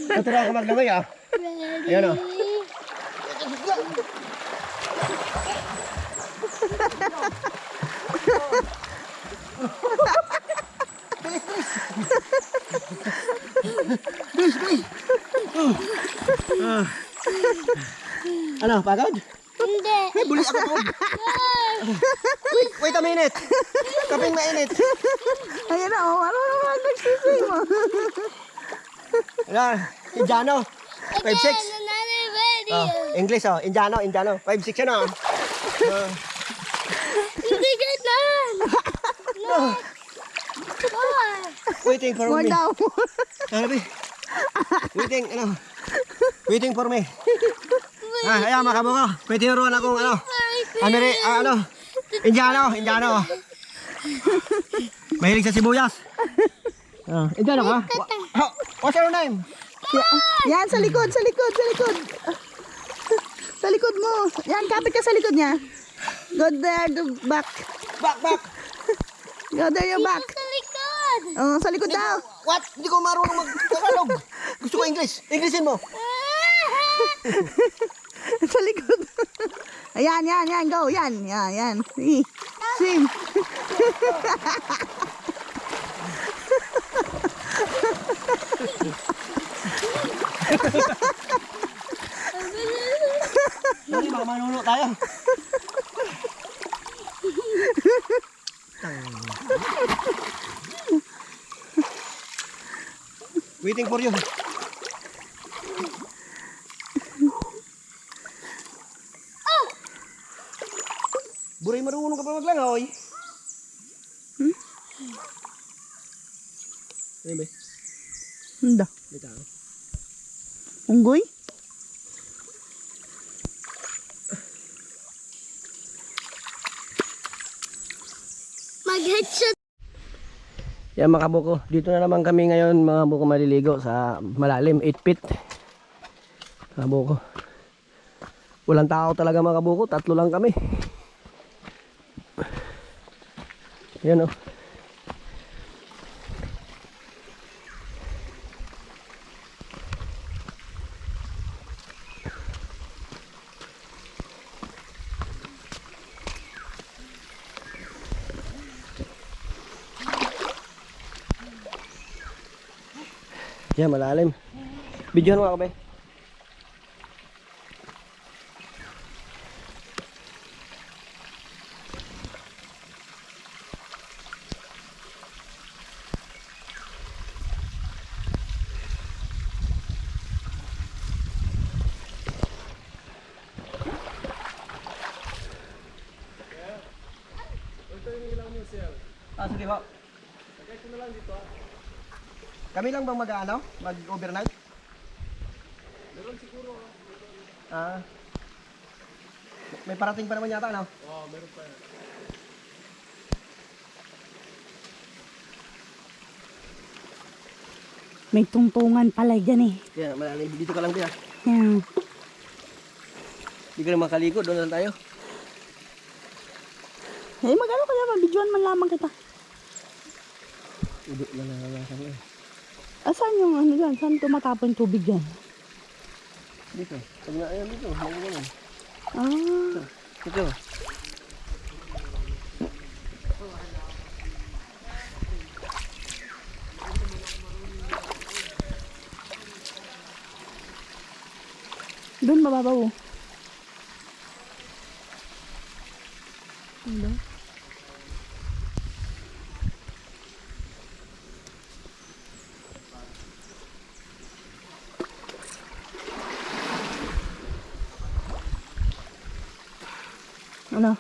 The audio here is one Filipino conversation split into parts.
Naturuan ka maglamay ah. Ayan o. Bilis. Ano, pagod? Hindi. May bulis ako po. Wait a minute. Kaping mainit. Ayan na, oh. Ano naman nagsising mo? Ano, Indiano. 5'6". Another video. English oh, Indiano. 5'6" ano. Hindi ganun. No. Waiting for More me. daw. Sabi. Waiting for me. Ayan mga kabuko. May tinuruan akong Indiano. Mahilig sa sibuyas. Indiano ka? What's your name? Yan, sa likod. Sa likod mo. Yan, kapit ka sa likod niya. Go there, go back. Back. Go there, you back. Sa likod. Oh, sa likod daw. What? Hindi ko marunong mag-Tagalog. Gusto ko English. Englishin mo. Sa likod. Ayan, go. Yan. Swim. Hindi, baka manuno tayo. Waiting for you. Buray, marunong ka pa maglangoy. Ano ba? Hindi. May tao. Unggoy? Mag-headshot. Yan mga kabuko, dito na naman kami ngayon mga buko maliligo sa malalim 8 feet. Mga buko. Walang tao talaga mga kabuko, 3 lang kami. Yan oh. Yan, malalim. Videohan mo ako, be. Sige po. Kami lang bang mag-overnight? Meron siguro. May parating pa naman yata, no? Oo, meron pa yan. May tungtungan pala dyan eh. Kaya malalim, dito ka lang din. Yan. Hindi ka na makaliko, doon lang tayo. Eh, mag-ano kaya? Mabidyoan man lamang kita. Udo na nangangasan eh. Asan yung ano dyan? Saan tumatapon tubig dyan? Dito. Pag na, ayan dito. Ganyan. Ah. Dito. Doon mababaw. Ano? Ano?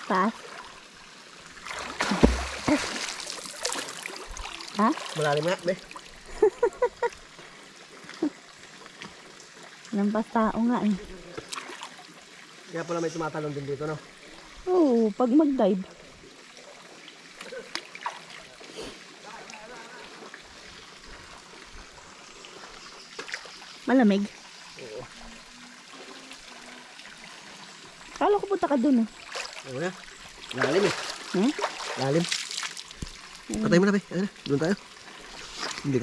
Taas? Ha? Malalim nga, be. Lampas tao nga eh. Kaya pala may tumatalon din dito, no? Oo, pag mag-dive. Malamig? Oo. Kala ko punta ka dun eh. Oo na. Lalim eh. Hmm? Lalim. Patay mo na, be. Ayun na. Doon tayo. Hindi